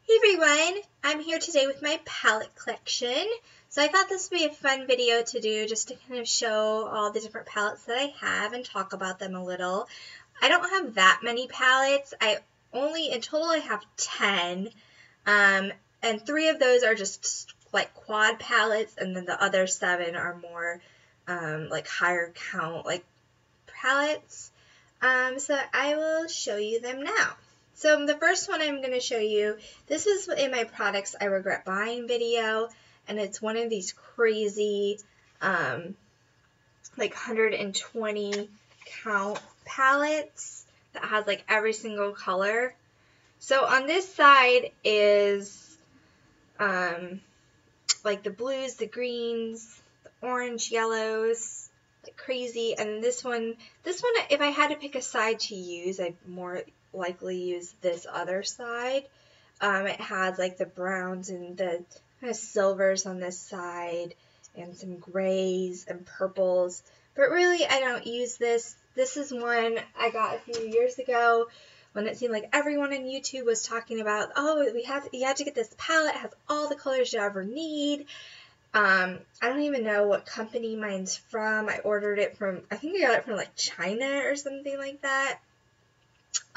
Hey everyone, I'm here today with my palette collection. So I thought this would be a fun video to do just to kind of show all the different palettes that I have and talk about them a little. I don't have that many palettes. In total I have 10. And 3 of those are just like quad palettes, and then the other 7 are more like higher count like palettes. So I will show you them now. So the first one I'm going to show you, this is in my products I regret buying video, and it's one of these crazy like 120 count palettes that has like every single color. So on this side is like the blues, the greens, the orange, yellows, like crazy, and this one, if I had to pick a side to use, I'd more likely use this other side. It has like the browns and the kind of silvers on this side and some grays and purples, but really I don't use this. This is one I got a few years ago when it seemed like everyone on YouTube was talking about, oh, you have to get this palette, it has all the colors you ever need. I don't even know what company mine's from. I ordered it from, I think I got it from like China or something like that.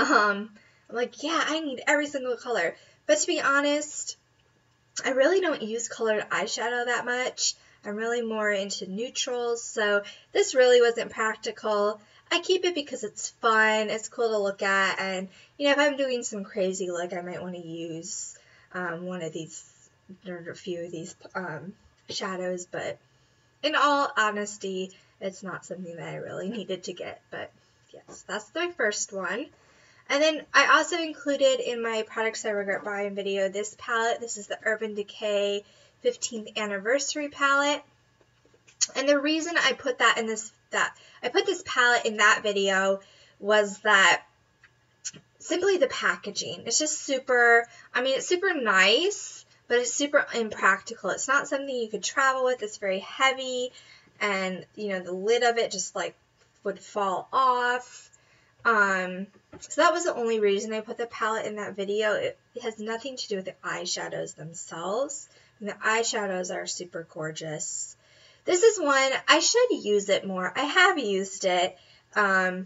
I'm like, yeah, I need every single color. But to be honest, I really don't use colored eyeshadow that much. I'm really more into neutrals, so this really wasn't practical. I keep it because it's fun, it's cool to look at, and if I'm doing some crazy look, I might want to use one of these, or a few of these shadows, but in all honesty, it's not something that I really needed to get. But yes, that's my first one. And then I also included in my products I regret buying video this palette. This is the Urban Decay 15th anniversary palette. And the reason I put this palette in that video was that simply the packaging. It's just it's super nice, but it's super impractical. It's not something you could travel with. It's very heavy, and the lid of it just like would fall off. So that was the only reason I put the palette in that video. It has nothing to do with the eyeshadows themselves. And the eyeshadows are super gorgeous. This is one, I should use it more. I have used it. I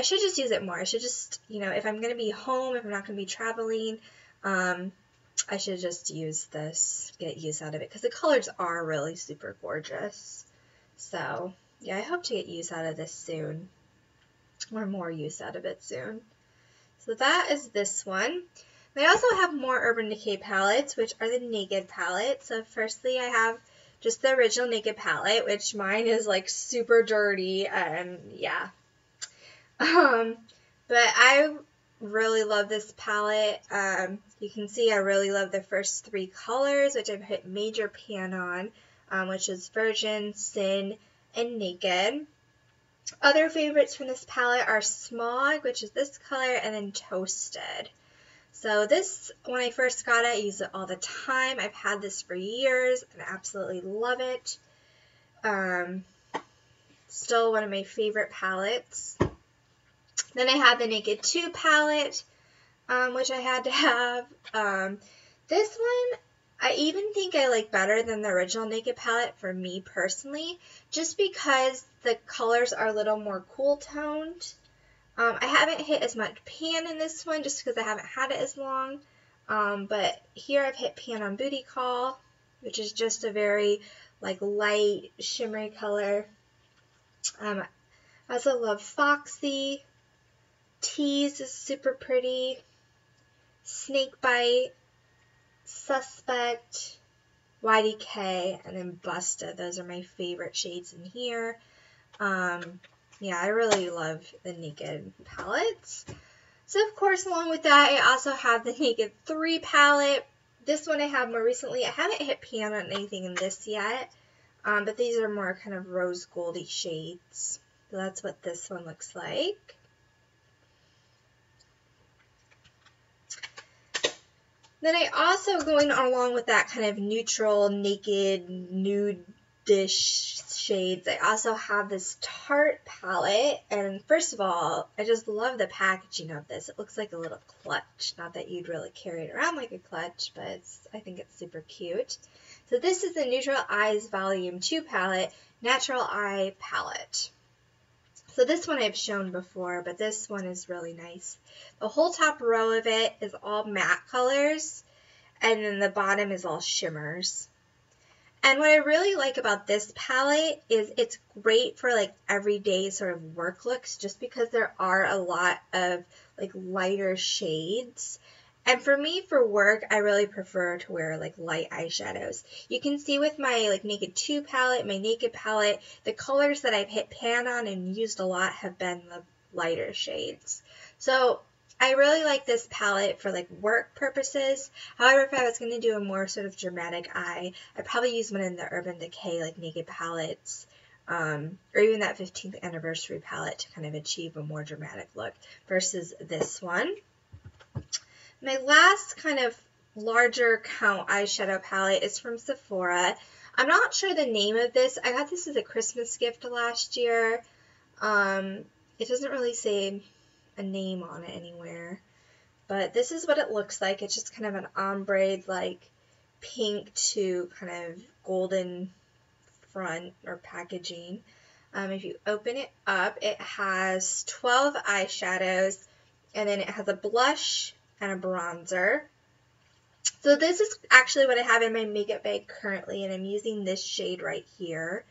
should just use it more. I should just, if I'm going to be home, if I'm not going to be traveling, I should just use this, get use out of it, because the colors are really super gorgeous. So, yeah, I hope to get use out of this soon, or more use out of it soon. So that is this one. I also have more Urban Decay palettes, which are the Naked palette. So firstly, I have just the original Naked palette, which mine is like super dirty, and yeah. But I really love this palette. You can see I really love the first 3 colors, which I've hit major pan on, which is Virgin, Sin, and Naked. Other favorites from this palette are Smog, which is this color, and then Toasted. So this, when I first got it, I use it all the time. I've had this for years and I absolutely love it. Still one of my favorite palettes. Then I have the Naked 2 palette, which I had to have. This one, I even think I like better than the original Naked palette for me personally, just because the colors are a little more cool toned. I haven't hit as much pan in this one just because I haven't had it as long, but here I've hit pan on Booty Call, which is just a very like light shimmery color. I also love Foxy. Tease is super pretty. Snakebite, Suspect, YDK, and then Busted. Those are my favorite shades in here. Yeah, I really love the Naked palettes. So of course, along with that, I also have the Naked 3 palette. This one I have more recently. I haven't hit pan on anything in this yet, but these are more kind of rose goldy shades. So that's what this one looks like. Then I also, going along with that kind of neutral, naked, nude-ish shades. I also have this Tarte palette, and first of all, I just love the packaging of this. It looks like a little clutch. Not that you'd really carry it around like a clutch, but I think it's super cute. So this is the NeutralEYES Volume 2 palette, Natural Eye palette. So this one I've shown before, but this one is really nice. The whole top row of it is all matte colors, and then the bottom is all shimmers. And what I really like about this palette is it's great for like everyday sort of work looks, just because there are a lot of like lighter shades. And for me, for work, I really prefer to wear like light eyeshadows. You can see with my like Naked 2 palette, my Naked palette, the colors that I've hit pan on and used a lot have been the lighter shades. So I really like this palette for like work purposes. However, if I was going to do a more sort of dramatic eye, I'd probably use one in the Urban Decay like Naked palettes, or even that 15th anniversary palette to kind of achieve a more dramatic look versus this one. My last kind of larger count eyeshadow palette is from Sephora. I'm not sure the name of this. I got this as a Christmas gift last year. It doesn't really say a name on it anywhere, but this is what it looks like. It's just kind of an ombre like pink to kind of golden front or packaging. If you open it up, it has 12 eyeshadows, and then it has a blush and a bronzer. So this is actually what I have in my makeup bag currently, and I'm using this shade right here.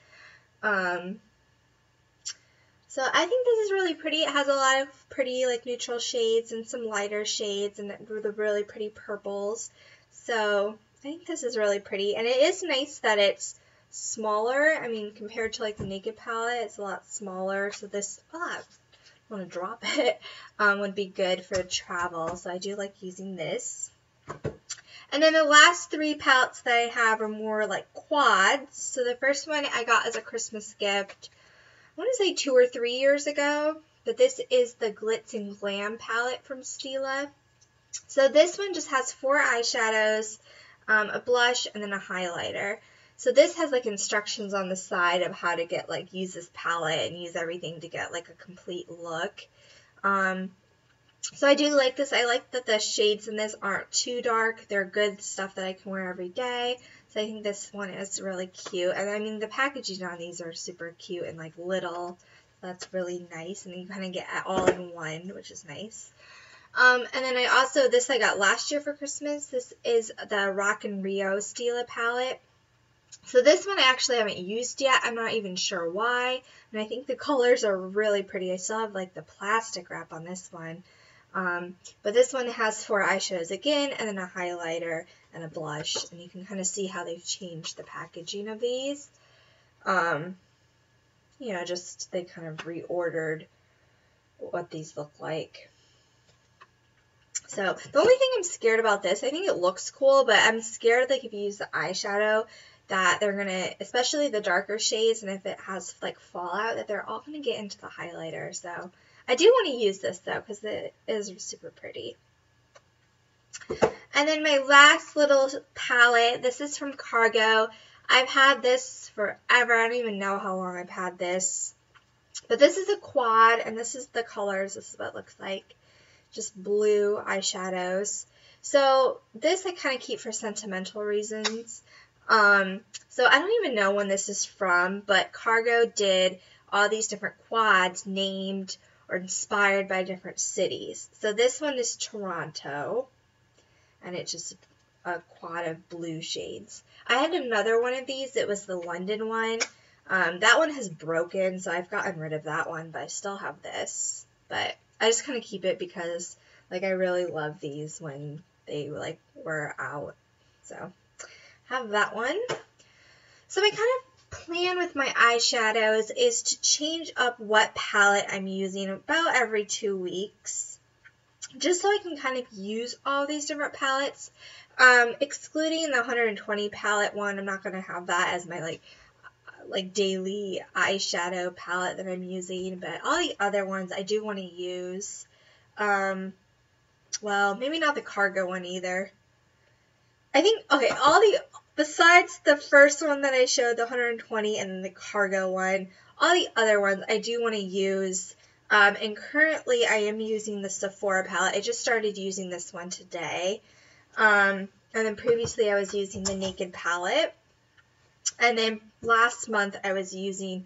So I think this is really pretty. It has a lot of pretty like neutral shades and some lighter shades and the really pretty purples. So I think this is really pretty, and it is nice that it's smaller. I mean, compared to like the Naked palette, it's a lot smaller. So this, I want to drop it, would be good for travel. So I do like using this. And then the last three palettes that I have are more like quads. So the first one I got as a Christmas gift, I want to say 2 or 3 years ago, but this is the Glitz and Glam palette from Stila. So this one just has 4 eyeshadows, a blush, and then a highlighter. So this has like instructions on the side of how to get like use this palette and use everything to get like a complete look. So I do like this. I like that the shades in this aren't too dark. They're good stuff that I can wear every day. So I think this one is really cute. And I mean, the packaging on these are super cute and like little. That's really nice. And you kind of get it all in one, which is nice. And then this I got last year for Christmas. This is the Rockin Rio Stila palette. So this one I actually haven't used yet. I'm not even sure why. And I think the colors are really pretty. I still have like the plastic wrap on this one. But this one has 4 eyeshadows again, and then a highlighter and a blush. And you can kind of see how they've changed the packaging of these. You know, just they kind of reordered what these look like. So the only thing I'm scared about this, I think it looks cool, but I'm scared like if you use the eyeshadow that they're going to, especially the darker shades, and if it has like fallout, that they're all going to get into the highlighter. So I do want to use this though, because it is super pretty. And then my last little palette, this is from Cargo. I've had this forever. I don't even know how long I've had this. But this is a quad, and this is the colors. This is what it looks like. Just blue eyeshadows. So this I kind of keep for sentimental reasons. So I don't even know when this is from, but Cargo did all these different quads named or inspired by different cities. So this one is Toronto, and it's just a quad of blue shades. I had another one of these. It was the London one. That one has broken, so I've gotten rid of that one, but I still have this. But I just kind of keep it because, like, I really love these when they, like, were out. So, have that one. So my kind of plan with my eyeshadows is to change up what palette I'm using about every 2 weeks, just so I can kind of use all these different palettes. Excluding the 120 palette one, I'm not going to have that as my like daily eyeshadow palette that I'm using, but all the other ones I do want to use. Well, maybe not the Cargo one either. I think, okay, besides the first one that I showed, the 120 and then the cargo one, all the other ones I do want to use. And currently I am using the Sephora palette. I just started using this one today. And then previously I was using the Naked palette. And then last month I was using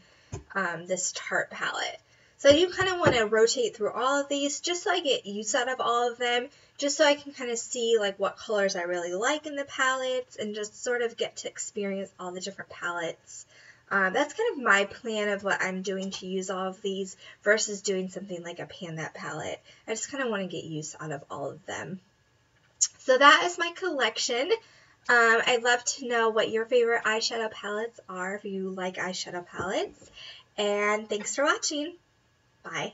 this Tarte palette. So I do kind of want to rotate through all of these just so I get use out of all of them, just so I can kind of see like what colors I really like in the palettes and just sort of get to experience all the different palettes. That's kind of my plan of what I'm doing to use all of these versus doing something like a Pan That palette. I just kind of want to get use out of all of them. So that is my collection. I'd love to know what your favorite eyeshadow palettes are if you like eyeshadow palettes. And thanks for watching. Bye.